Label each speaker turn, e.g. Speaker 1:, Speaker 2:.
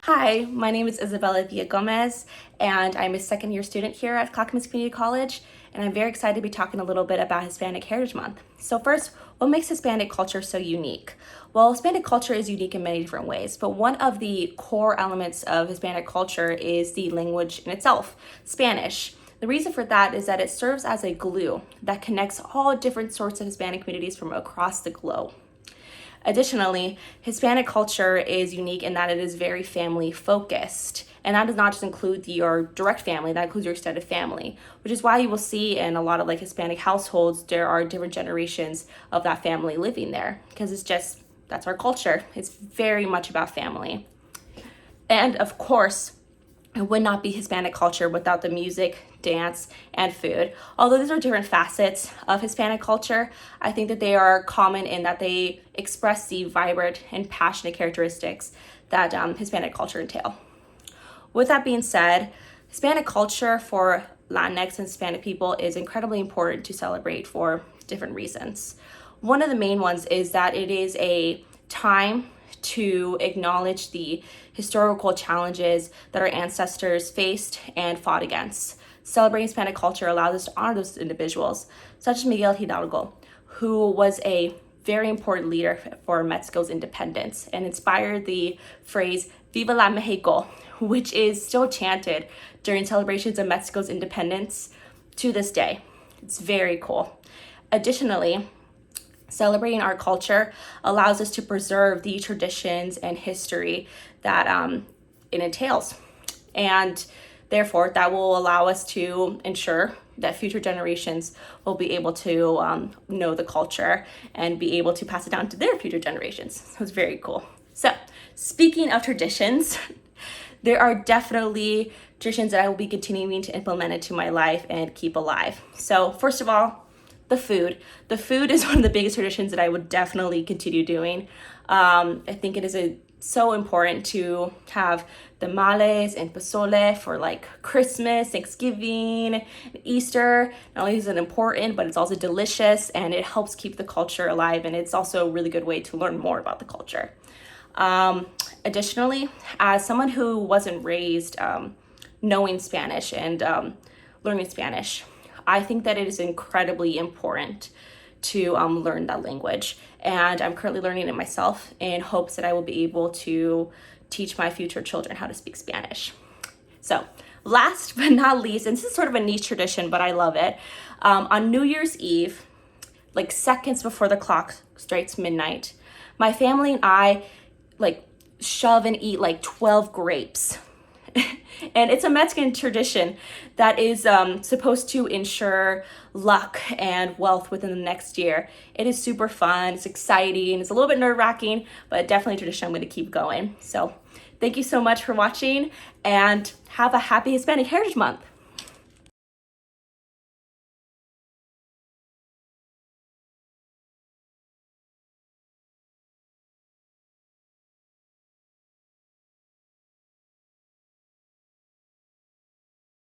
Speaker 1: Hi, my name is Isabella Villagomez, and I'm a second year student here at Clackamas Community College, and I'm very excited to be talking a little bit about Hispanic Heritage Month. So first, what makes Hispanic culture so unique? Well, Hispanic culture is unique in many different ways, but one of the core elements of Hispanic culture is the language in itself, Spanish. The reason for that is that it serves as a glue that connects all different sorts of Hispanic communities from across the globe. Additionally, Hispanic culture is unique in that it is very family focused. And that does not just include your direct family, that includes your extended family, which is why you will see in a lot of Hispanic households, there are different generations of that family living there because that's our culture. It's very much about family. And of course, it would not be Hispanic culture without the music, dance, and food. Although these are different facets of Hispanic culture, I think that they are common in that they express the vibrant and passionate characteristics that Hispanic culture entail. With that being said, Hispanic culture for Latinx and Hispanic people is incredibly important to celebrate for different reasons. One of the main ones is that it is a time to acknowledge the historical challenges that our ancestors faced and fought against. Celebrating Hispanic culture allows us to honor those individuals, such as Miguel Hidalgo, who was a very important leader for Mexico's independence and inspired the phrase Viva la Mexico, which is still chanted during celebrations of Mexico's independence to this day. It's very cool. Additionally, celebrating our culture allows us to preserve the traditions and history that it entails. And therefore, that will allow us to ensure that future generations will be able to know the culture and be able to pass it down to their future generations. So it's very cool. So speaking of traditions, there are definitely traditions that I will be continuing to implement into my life and keep alive. So first of all, the food. The food is one of the biggest traditions that I would definitely continue doing. I think it is so important to have tamales and pozole for Christmas, Thanksgiving, Easter. Not only is it important, but it's also delicious and it helps keep the culture alive. And it's also a really good way to learn more about the culture. Additionally, as someone who wasn't raised knowing Spanish and learning Spanish, I think that it is incredibly important to learn that language. And I'm currently learning it myself in hopes that I will be able to teach my future children how to speak Spanish. So last but not least, and this is sort of a niche tradition, but I love it. On New Year's Eve, seconds before the clock strikes midnight, my family and I shove and eat 12 grapes. And it's a Mexican tradition that is supposed to ensure luck and wealth within the next year. It is super fun, it's exciting, it's a little bit nerve-wracking, but definitely a tradition I'm going to keep going. So thank you so much for watching and have a happy Hispanic Heritage Month.